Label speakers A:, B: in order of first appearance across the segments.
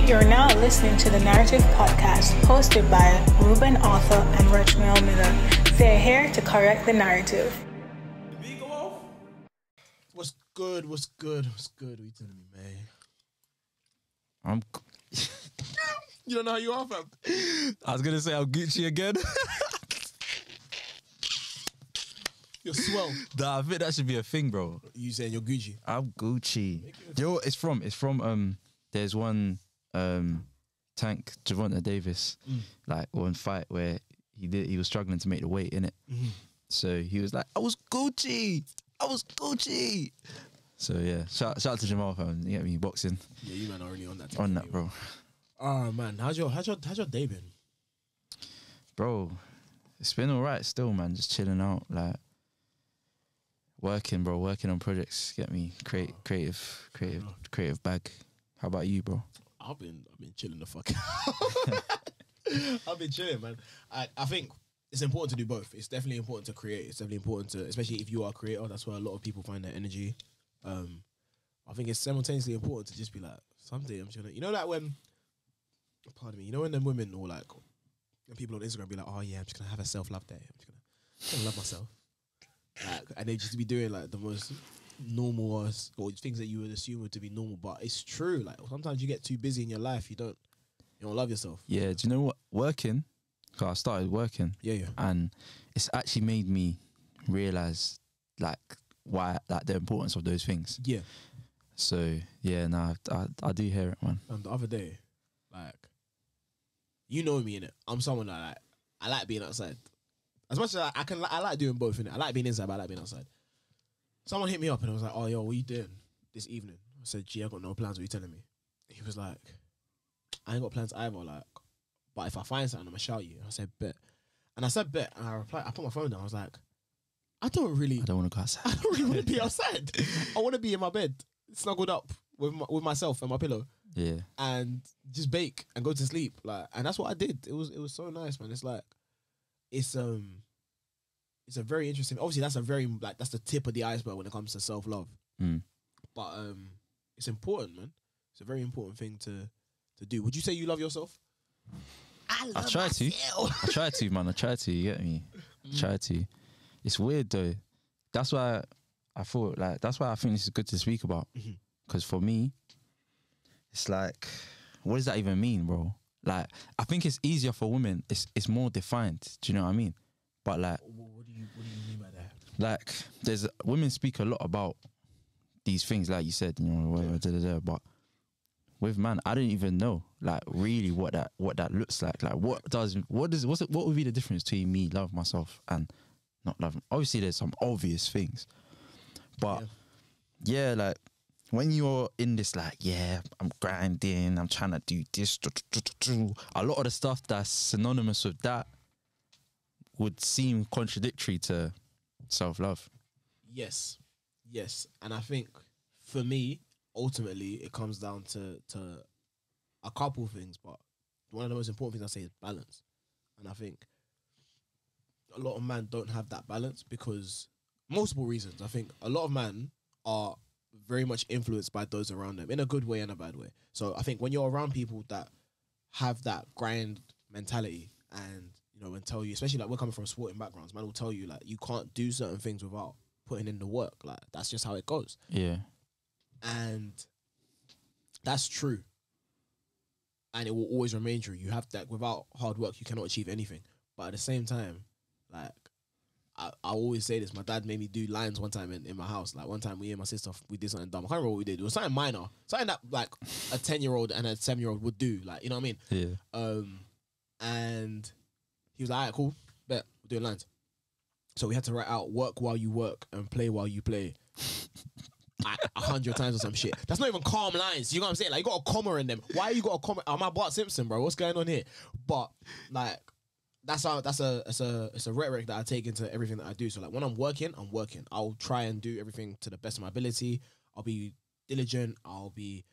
A: You're now listening to the Narrative Podcast, hosted by Ruben Arthur and Rachmel Miller. They're here to correct the narrative.
B: What's good? What's good? What's good? What you telling me, man? You don't know how you are, fam.
C: I was gonna say I'm Gucci again.
B: You're swell.
C: Nah, I think that should be a thing, bro.
B: You saying you're Gucci?
C: I'm Gucci. You know what it's from? It's from there's one Tank Gervonta Davis, like one fight where he was struggling to make the weight in it. So he was like, I was Gucci. So yeah, shout out to Jamal, fam. You get me, boxing.
B: Yeah, you man are really on that.
C: On that, bro.
B: Oh man, how's your day been?
C: Bro, it's been alright still, man. Just chilling out, like working on projects. Get me, creative bag. How about you, bro?
B: I've been chilling the fuck out. I've been chilling, man. I think it's important to do both. It's definitely important to create. It's definitely important to, especially if you are a creator. That's where a lot of people find their energy. I think it's simultaneously important to just be like, someday I'm just gonna, you know, like when, pardon me, you know when them women or like, when people on Instagram be like, oh yeah, I'm just gonna have a self-love day. I'm just gonna love myself. Like, and they just be doing like the most normal or things that you would assume would to be normal, but it's true. Like sometimes you get too busy in your life, you don't love yourself.
C: Yeah, do you know what? Working, cause I started working. Yeah. And it's actually made me realize like why, like the importance of those things. Yeah. So yeah, nah, I do hear it, man.
B: And the other day, like, you know me, innit? I'm someone that I like being outside. As much as I like doing both, innit? I like being inside, but I like being outside. Someone hit me up and I was like, oh, yo, what you doing this evening? I said, gee, I got no plans. What you telling me? He was like, I ain't got plans either. Like, but if I find something, I'm going to shout you. I said, bet. And I said, bet. And I replied, I put my phone down. I was like, I don't want to go outside. I don't really want to be outside. I want to be in my bed, snuggled up with myself and my pillow. Yeah. And just bake and go to sleep. Like, and that's what I did. It was so nice, man. It's like, it's a very interesting. Obviously, that's the tip of the iceberg when it comes to self-love. But it's important, man. It's a very important thing to do. Would you say you love yourself?
C: I try to, man. I try to. You get me? I try to. It's weird though. That's why I thought that's why I think this is good to speak about. Because for me, it's like, what does that even mean, bro? Like, I think it's easier for women. It's more defined. Do you know what I mean? But like,
B: what do you mean by that?
C: Like, women speak a lot about these things, like you said, you know, but with man, I don't even know, like, really what that looks like. Like, what would be the difference between me love myself and not love? Obviously, there's some obvious things, but yeah, like when you're in this, like, yeah, I'm grinding, I'm trying to do this, a lot of the stuff that's synonymous with that would seem contradictory to self-love.
B: Yes. And I think for me, ultimately, it comes down to a couple of things, but one of the most important things I say is balance. And I think a lot of men don't have that balance because multiple reasons. I think a lot of men are very much influenced by those around them in a good way and a bad way. So I think when you're around people that have that grind mentality and, you know, and tell you, especially like we're coming from sporting backgrounds, man will tell you like you can't do certain things without putting in the work. Like that's just how it goes. Yeah. And that's true. And it will always remain true. You have that without hard work, you cannot achieve anything. But at the same time, like I always say this, my dad made me do lines one time in my house. Like one time me and my sister, we did something dumb. I can't remember what we did. It was something minor. Something that like a 10-year-old and a 7-year-old would do. Like, you know what I mean? Yeah. And he was like, all right, cool, bet, we're doing lines. So we had to write out work while you work and play while you play. Like 100 times or some shit. That's not even calm lines. You know what I'm saying? Like you got a comma in them. Why you got a comma? Am I Bart Simpson, bro? What's going on here? But like that's a rhetoric that I take into everything that I do. So like when I'm working. I'll try and do everything to the best of my ability. I'll be diligent. I'll be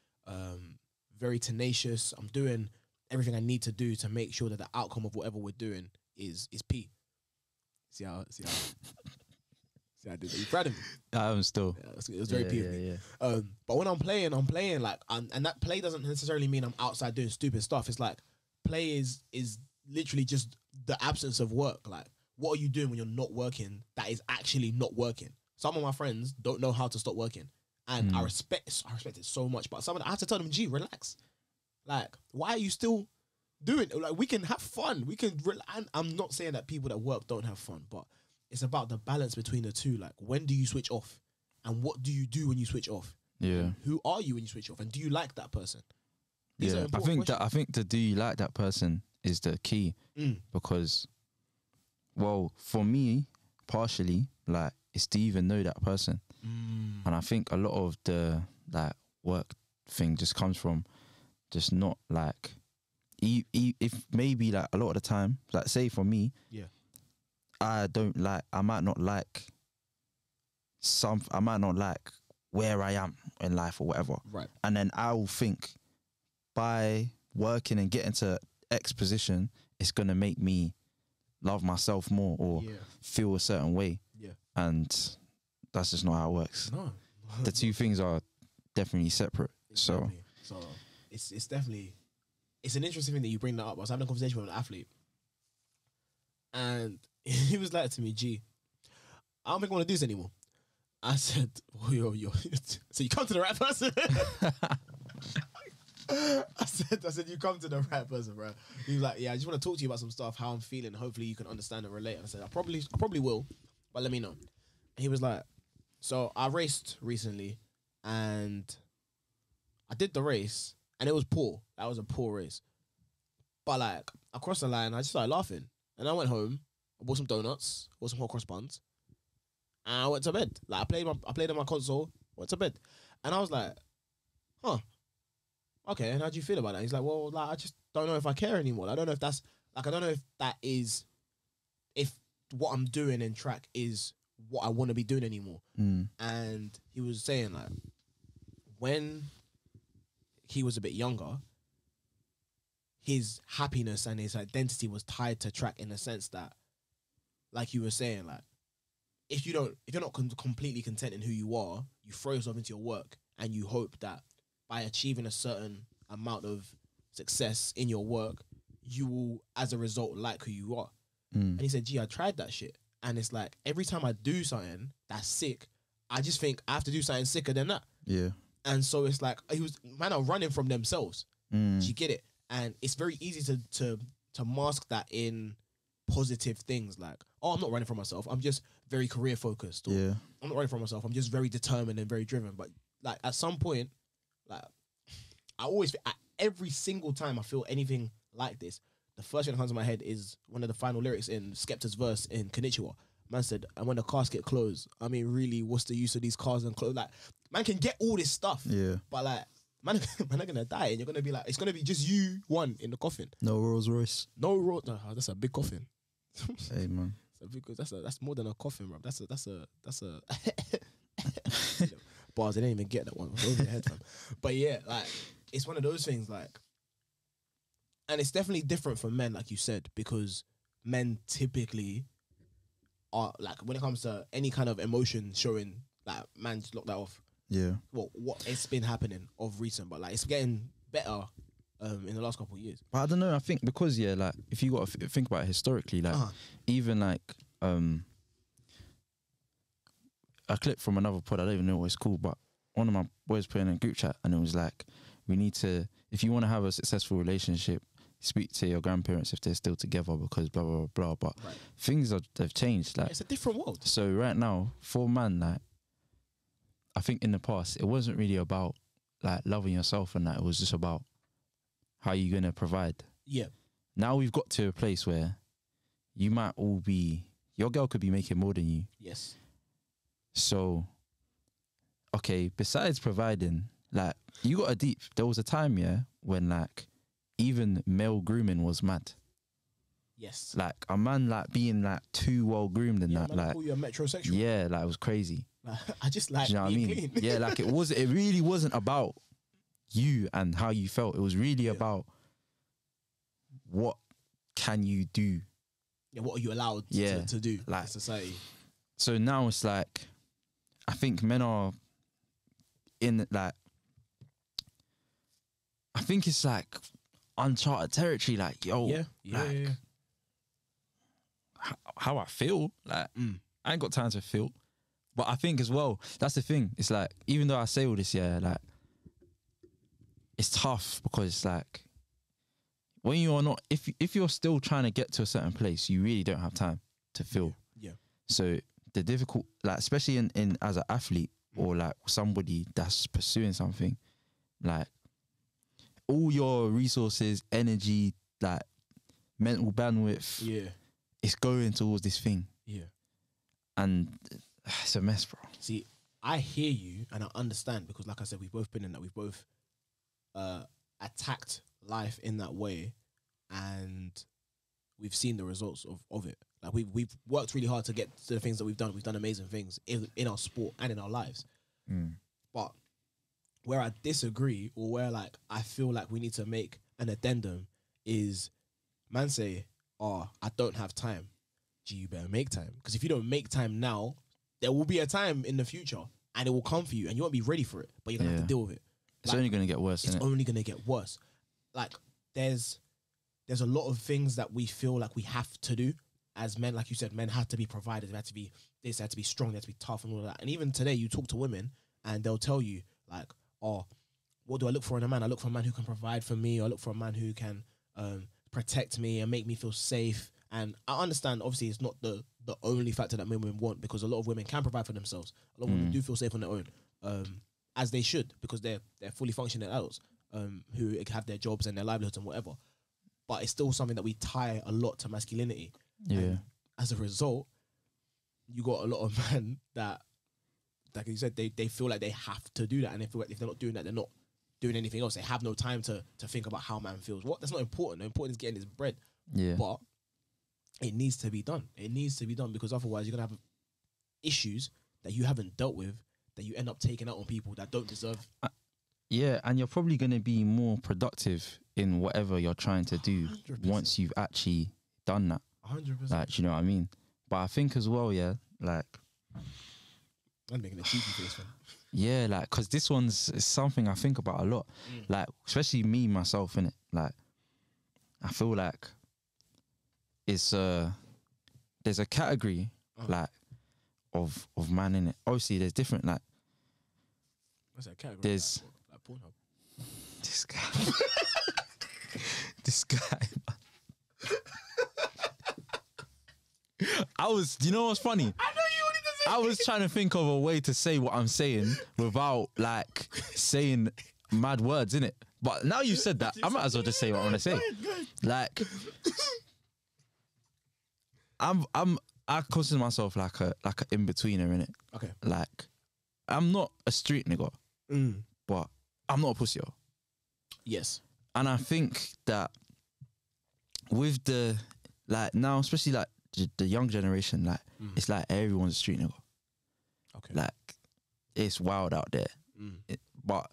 B: very tenacious. I'm doing everything I need to do to make sure that the outcome of whatever we're doing is P. See how See, I did. Are you proud of me?
C: I'm still.
B: Yeah, it was very
C: Yeah,
B: beautiful.
C: yeah.
B: But when I'm playing like, and that play doesn't necessarily mean I'm outside doing stupid stuff. It's like play is literally just the absence of work. Like, what are you doing when you're not working that is actually not working? Some of my friends don't know how to stop working, and I respect it so much. But I have to tell them, G, relax. Like, why are you still doing it? Like, we can have fun. We can. I'm not saying that people that work don't have fun, but it's about the balance between the two. Like, when do you switch off? And what do you do when you switch off?
C: Yeah.
B: Who are you when you switch off? And do you like that person?
C: Yeah. I think the do you like that person is the key. Because, well, for me, partially, like, it's to even know that person. And I think a lot of the like work thing just comes from just not like if maybe like a lot of the time, like say for me, I might not like where I am in life or whatever.
B: Right.
C: And then I'll think by working and getting to X position, it's going to make me love myself more or feel a certain way.
B: Yeah.
C: And that's just not how it works.
B: No.
C: The two things are definitely separate.
B: Exactly. So it's definitely, it's an interesting thing that you bring that up. I was having a conversation with an athlete and he was like to me, G, I don't think I want to do this anymore. I said, oh, yo. So you come to the right person. I said, you come to the right person, bro. He was like, yeah, I just want to talk to you about some stuff, how I'm feeling. Hopefully you can understand and relate. And I said, I probably will, but let me know. And he was like, so I raced recently and I did the race and it was poor. That was a poor race. But like, I crossed the line, I just started laughing. And I went home, I bought some donuts, bought some hot cross buns, and I went to bed. Like, I played on my console, went to bed. And I was like, huh. Okay, and how do you feel about that? He's like, well, like, I just don't know if I care anymore. I don't know if that's, like, I don't know if that is, if what I'm doing in track is what I want to be doing anymore. And he was saying, like, when he was a bit younger, his happiness and his identity was tied to track in the sense that, like you were saying, like, if you're not completely content in who you are, you throw yourself into your work and you hope that by achieving a certain amount of success in your work, you will, as a result, like who you are. And he said, gee, I tried that shit. And it's like, every time I do something that's sick, I just think I have to do something sicker than that.
C: Yeah.
B: And so it's like, man are running from themselves. Do you get it? And it's very easy to mask that in positive things like, oh, I'm not running from myself. I'm just very career focused. Or, I'm not running from myself. I'm just very determined and very driven. But like at some point, like every single time I feel anything like this, the first thing that comes to my head is one of the final lyrics in Skepta's verse in Konnichiwa. Man said, and when the casket closed, I mean, really, what's the use of these cars and clothes? Like, man can get all this stuff. Yeah. But like, man are gonna die and you're gonna be like, it's gonna be just you one in the coffin.
C: No Rolls Royce.
B: No, that's a big coffin.
C: Hey man.
B: That's more than a coffin, bro. That's a bars, they didn't even get that one. Over your head, fam. But yeah, like, it's one of those things, like, and it's definitely different for men, like you said, because men typically are, like, when it comes to any kind of emotion showing, like, man, just lock that off.
C: Yeah.
B: Well, what it's been happening of recent, but like, it's getting better in the last couple of years.
C: But I don't know, I think because, yeah, like, if you got to think about it historically, like, even like, a clip from another pod, I don't even know what it's called, but one of my boys put in a group chat and it was like, we need to, if you want to have a successful relationship, speak to your grandparents if they're still together because blah, blah, blah, but things they've changed. Like,
B: it's a different world.
C: So right now, for man, like, I think in the past, it wasn't really about like loving yourself and that, it was just about how you're going to provide.
B: Yeah.
C: Now we've got to a place where you might all be, your girl could be making more than you.
B: Yes.
C: So, okay, besides providing, like, you got a deep, there was a time, yeah, when, like, even male grooming was mad.
B: Yes.
C: Like, a man, like, being, like, too well-groomed and that, like...
B: call you a metrosexual.
C: Yeah, like, it was crazy.
B: I just like being clean.
C: Yeah, like, it really wasn't about you and how you felt. It was really about what can you do.
B: Yeah, what are you allowed to do
C: like,
B: in society?
C: so now it's like, I think men are in like, I think it's like uncharted territory. Like, yo,
B: Yeah.
C: like, how I feel, like I ain't got time to feel. But I think as well, that's the thing. It's like, even though I say all this, yeah, like it's tough because it's like when you are not, if you're still trying to get to a certain place, you really don't have time to feel.
B: Yeah.
C: So the difficult, like especially in as an athlete or like somebody that's pursuing something, like all your resources, energy, like mental bandwidth,
B: Yeah.
C: it's going towards this thing,
B: Yeah.
C: and it's a mess, bro.
B: See, I hear you and I understand because, like I said, we've both been in that. We've both attacked life in that way, and we've seen the results of it. Like we've worked really hard to get to the things that we've done. We've done amazing things in our sport and in our lives. But where I disagree, or where like I feel like we need to make an addendum, is man say, "Oh, I don't have time." Gee, you better make time, because if you don't make time now, there will be a time in the future and it will come for you and you won't be ready for it, but you're gonna have to deal with it.
C: It's
B: Like,
C: only going to get worse,
B: it's
C: innit?
B: only gonna get worse. Like there's a lot of things that we feel like we have to do as men. Like you said, men have to be provided. They have to be this. They have to be strong. They have to be tough and all of that. And even today, you talk to women and they'll tell you like, "Oh, what do I look for in a man? I look for a man who can provide for me. Or I look for a man who can protect me and make me feel safe." And I understand, obviously, it's not the only factor that women want, because a lot of women can provide for themselves. A lot of women do feel safe on their own, as they should, because they're fully functioning adults who have their jobs and their livelihoods and whatever. But it's still something that we tie a lot to masculinity.
C: Yeah.
B: And as a result, you got a lot of men that, like you said, they feel like they have to do that, and they feel like if they're not doing that, they're not doing anything else. They have no time to think about how man feels. What? That's not important. The important is getting his bread.
C: Yeah.
B: But it needs to be done. It needs to be done, because otherwise you're gonna have issues that you haven't dealt with that you end up taking out on people that don't deserve.
C: Yeah, and you're probably going to be more productive in whatever you're trying to do
B: 100%.
C: once you've actually done that.
B: 100%.
C: Like, you know what I mean? But I think as well, yeah, like,
B: I'm making a cheeky face, man.
C: yeah, like, because this one's is something I think about a lot. Like, especially me, myself, innit? Like, I feel like it's there's a category, like, of man in it. Obviously, there's different, like,
B: What's that category?
C: There's-
B: like Pornhub.
C: this guy. This guy, man. You know what's funny? I know you wanted to say. I was trying to think of a way to say what I'm saying without like saying mad words, innit? But now you said that, I might as well just say what I want to say. Like, I consider myself like a in-betweener, innit?
B: Okay.
C: Like, I'm not a street nigga, but I'm not a pussy.
B: Yes.
C: And I think that with the, like, now, especially like the young generation, like, it's like everyone's a street nigga.
B: Okay.
C: Like, it's wild out there. But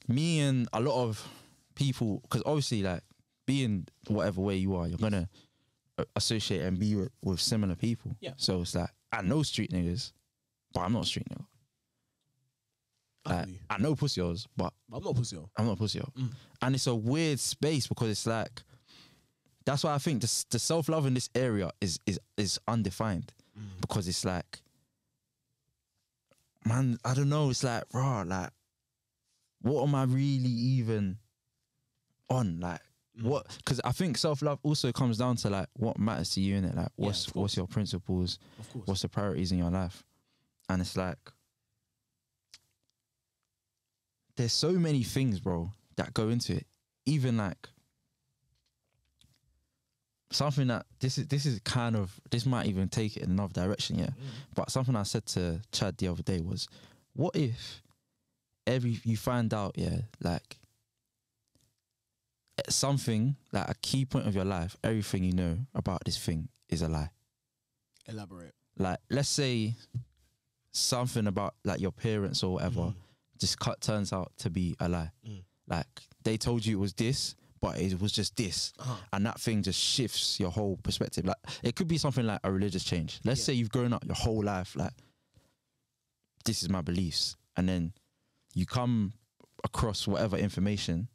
C: me and a lot of people, because obviously, like, being whatever way you are, you're going to associate and be with similar people.
B: Yeah.
C: So it's like, I know street niggas, but I'm not a street nigga. Like, I know pussy hoes, but
B: I'm not pussy.
C: I'm not a pussy hoe. And it's a weird space because it's like, that's why I think the self-love in this area is undefined. Because it's like, man, I don't know, it's like, raw, like, what am I really even on? Like, what? Because I think self-love also comes down to like what matters to you, innit? Like, what's your principles?
B: Of course.
C: What's the priorities in your life? And it's like, there's so many things, bro, that go into it. Even like something that this is kind of, this might even take it in another direction, yeah. But something I said to Chad the other day was, what if you find out, yeah, like something, like a key point of your life, everything you know about this thing is a lie.
B: Elaborate.
C: Like, let's say something about like your parents or whatever just turns out to be a lie. Like, they told you it was this, but it was just this. And that thing just shifts your whole perspective. Like, it could be something like a religious change. Let's say you've grown up your whole life, like, this is my beliefs. And then you come across whatever information,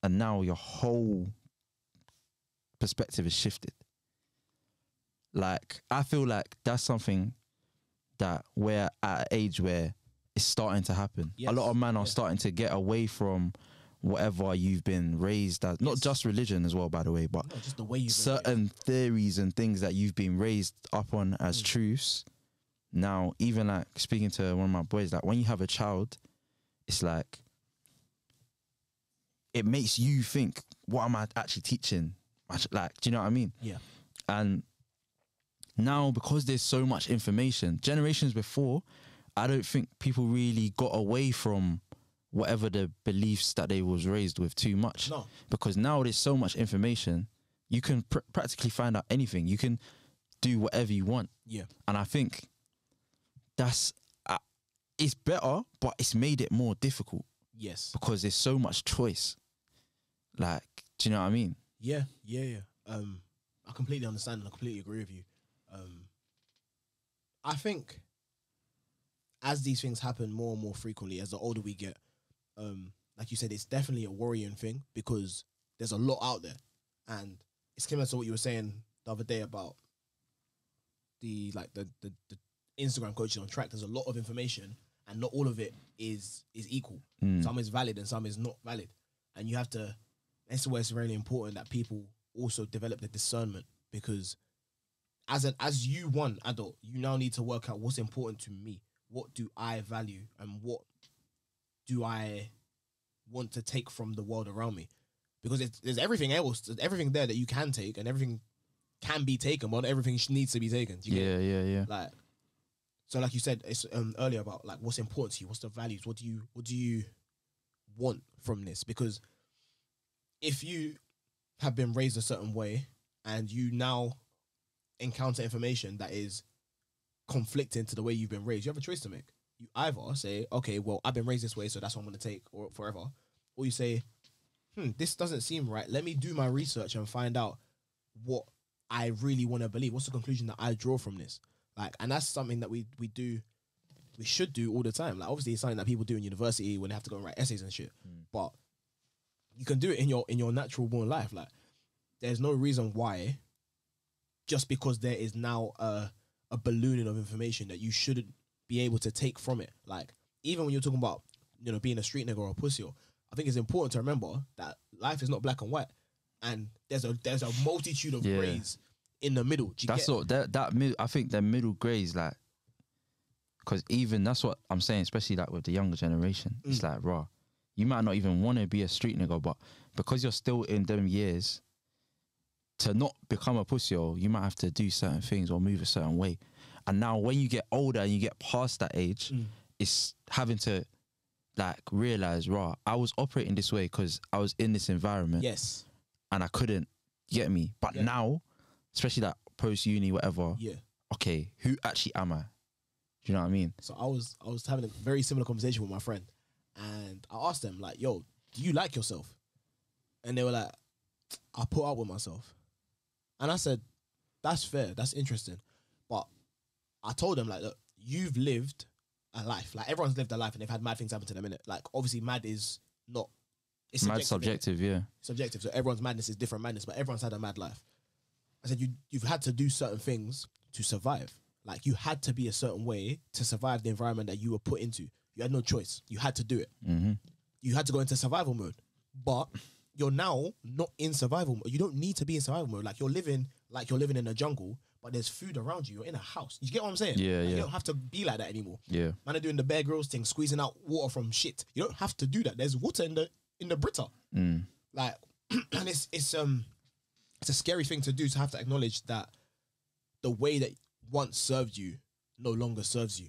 C: and now your whole perspective is shifted. Like, I feel like that's something that we're at an age where it's starting to happen. A lot of men are starting to get away from whatever you've been raised as, not just religion as well, by the way, but
B: just the way you've
C: certain theories and things that you've been raised up on as truths. Now, even like speaking to one of my boys, like when you have a child, it's like, it makes you think, what am I actually teaching? Like, do you know what I mean?
B: Yeah.
C: And now, because there's so much information, generations before, I don't think people really got away from whatever the beliefs that they was raised with too much.
B: No.
C: Because now there's so much information, you can practically find out anything. You can do whatever you want.
B: Yeah.
C: And I think that's, it's better, but it's made it more difficult.
B: Yes.
C: Because there's so much choice. Like, do you know what I mean?
B: Yeah. I completely understand and I completely agree with you. I think as these things happen more and more frequently, as the older we get, like you said, it's definitely a worrying thing because there's a lot out there. And it's similar to what you were saying the other day about the Instagram coaching on track. There's a lot of information and not all of it is equal. Some is valid and some is not valid. And you have to, that's where it's really important that people also develop the discernment, because as you one adult, you now need to work out what's important to me. What do I value and what do I want to take from the world around me? Because there's everything else, there's everything there that you can take and everything can be taken, but everything needs to be taken. Do you get it?
C: Yeah.
B: Like, so like you said it's earlier about like what's important to you, what's the values, what do you want from this? Because if you have been raised a certain way and you now encounter information that is conflicting to the way you've been raised, you have a choice to make. You either say, okay, well, I've been raised this way, so that's what I'm going to take or forever. Or you say, this doesn't seem right. Let me do my research and find out what I really want to believe. What's the conclusion that I draw from this? Like, and that's something that we should do all the time. Like, obviously, it's something that people do in university when they have to go and write essays and shit. But you can do it in your natural born life. Like, there's no reason why, just because there is now a ballooning of information, that you shouldn't be able to take from it. Like, even when you're talking about, being a street nigga or a pussy, I think it's important to remember that life is not black and white, and there's a multitude of grays in the middle.
C: That's what that middle. I think the middle grays, like, because even that's what I'm saying, especially like with the younger generation. It's like, raw. You might not even want to be a street nigga, but because you're still in them years, to not become a pussy, you might have to do certain things or move a certain way. And now when you get older and you get past that age, it's having to like realize, raw, I was operating this way because I was in this environment.
B: Yes.
C: And I couldn't get me. But now, especially that post-uni, whatever, okay, who actually am I? Do you know what I mean?
B: So I was having a very similar conversation with my friend, and I asked them, like, yo, do you like yourself? And they were like, I put up with myself. And I said, that's fair, that's interesting. But I told them, like, look, you've lived a life. Like, everyone's lived a life and they've had mad things happen to them, innit? Like, obviously, mad is not... It's
C: mad subjective, yeah.
B: Subjective. So everyone's madness is different madness, but everyone's had a mad life. I said, you've had to do certain things to survive. Like, you had to be a certain way to survive the environment that you were put into. You had no choice. You had to do it. You had to go into survival mode. But you're now not in survival mode. You don't need to be in survival mode. Like, you're living in a jungle, but there's food around you. You're in a house. You get what I'm saying?
C: Yeah,
B: You don't have to be like that anymore.
C: Yeah.
B: Man are doing the Bear Grylls thing, squeezing out water from shit. You don't have to do that. There's water in the Brita. Like, and it's a scary thing to do, to have to acknowledge that the way that once served you no longer serves you,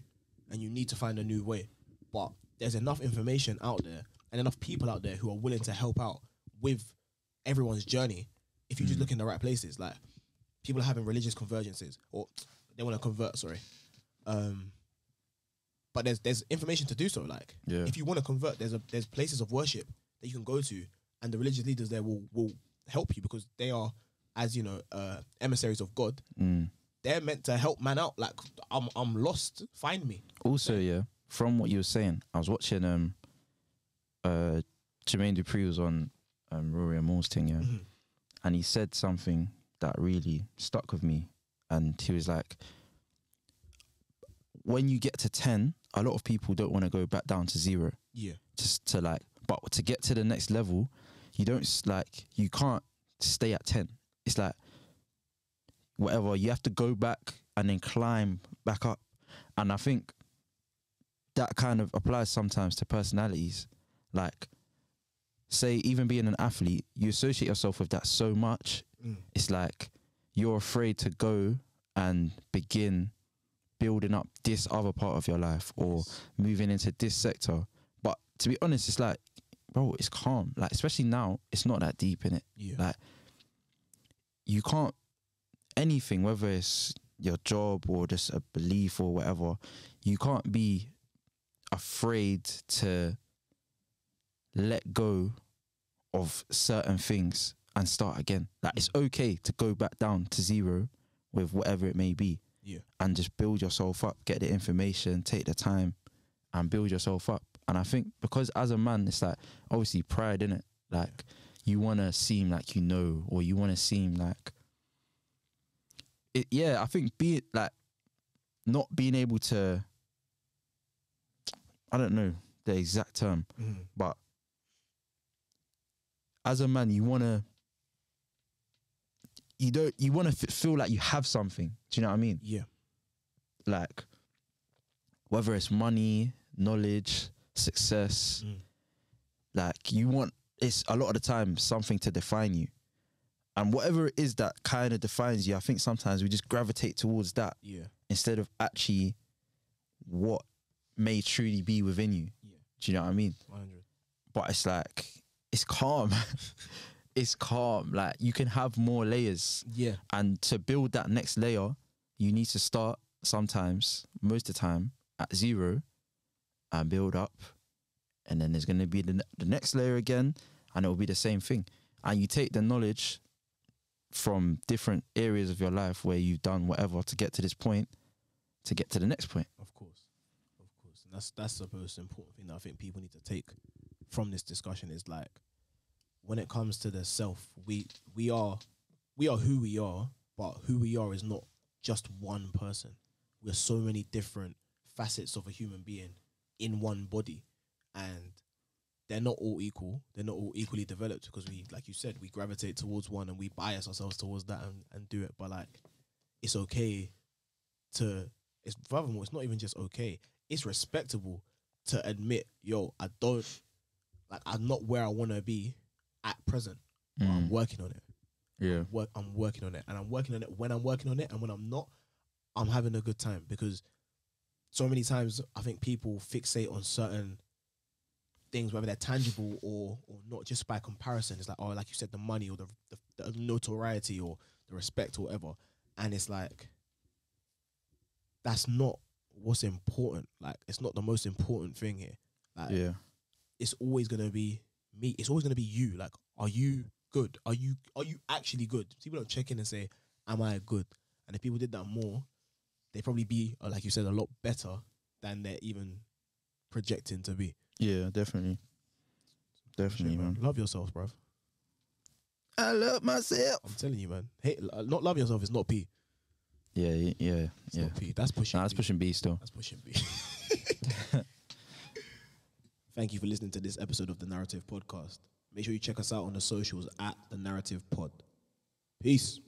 B: and you need to find a new way. But there's enough information out there and enough people out there who are willing to help out with everyone's journey if you just look in the right places. Like, people are having religious convergences, or they want to convert, sorry. But there's information to do so. Like, if you want to convert, there's places of worship that you can go to and the religious leaders there will help you because they are, as you know, emissaries of God. They're meant to help man out. Like I'm lost, find me.
C: Also, yeah, from what you were saying, I was watching Jermaine Dupri was on Rory and Moore's thing, yeah, and he said something that really stuck with me, and he was like, when you get to 10, a lot of people don't want to go back down to 0.
B: Yeah.
C: Just to like, but to get to the next level, you can't stay at 10. It's like, whatever, you have to go back and then climb back up. And I think that kind of applies sometimes to personalities. Like, say, even being an athlete, you associate yourself with that so much. It's like you're afraid to go and begin building up this other part of your life or moving into this sector. But to be honest, it's like, bro, it's calm. Like, especially now, it's not that deep in it.
B: Yeah.
C: Like, you can't, anything, whether it's your job or just a belief or whatever, you can't be afraid to let go of certain things and start again. Like, it's okay to go back down to 0 with whatever it may be.
B: Yeah.
C: And just build yourself up, get the information, take the time and build yourself up. And I think because as a man, it's like, obviously pride, innit? Like, you want to seem like you know, or you want to seem like, I think not being able to, I don't know the exact term, but as a man, you want to feel like you have something. Do you know what I mean?
B: Yeah.
C: Like, whether it's money, knowledge, success, like you want, it's a lot of the time something to define you. And whatever it is that kind of defines you, I think sometimes we just gravitate towards that instead of actually what may truly be within you. Yeah. Do you know what I mean?
B: 100.
C: But it's like, it's calm. It's calm. Like, you can have more layers.
B: Yeah.
C: And to build that next layer, you need to start sometimes, most of the time, at 0 and build up. And then there's going to be the next layer again, and it will be the same thing. And you take the knowledge from different areas of your life where you've done whatever to get to this point, to get to the next point.
B: Of course. And that's the most important thing that I think people need to take from this discussion is like, when it comes to the self, we are who we are, but who we are is not just one person. We're so many different facets of a human being in one body, and they're not all equal. They're not all equally developed because we, like you said, we gravitate towards one and we bias ourselves towards that and do it. But like, it's okay to, it's furthermore, it's not even just okay. It's respectable to admit, yo, I'm not where I want to be at present, but I'm working on it.
C: Yeah.
B: I'm working on it. And I'm working on it when I'm working on it. And when I'm not, I'm having a good time. Because so many times I think people fixate on certain things, whether they're tangible or not, just by comparison. It's like, oh, like you said, the money or the notoriety or the respect or whatever. And it's like, that's not what's important. Like, it's not the most important thing here. Like,
C: Yeah.
B: it's always going to be me. It's always going to be you. Like, are you good? Are you actually good? People don't check in and say, am I good? And if people did that more, they'd probably be, like you said, a lot better than they're even projecting to be.
C: Yeah, definitely. Definitely, man.
B: Love yourself, bruv.
C: I love myself.
B: I'm telling you, man. Hey, not love yourself is not P.
C: Yeah.
B: It's not P. That's pushing
C: Nah, that's
B: B.
C: pushing B still.
B: That's pushing B. Thank you for listening to this episode of The Narrative Podcast. Make sure you check us out on the socials at The Narrative Pod. Peace.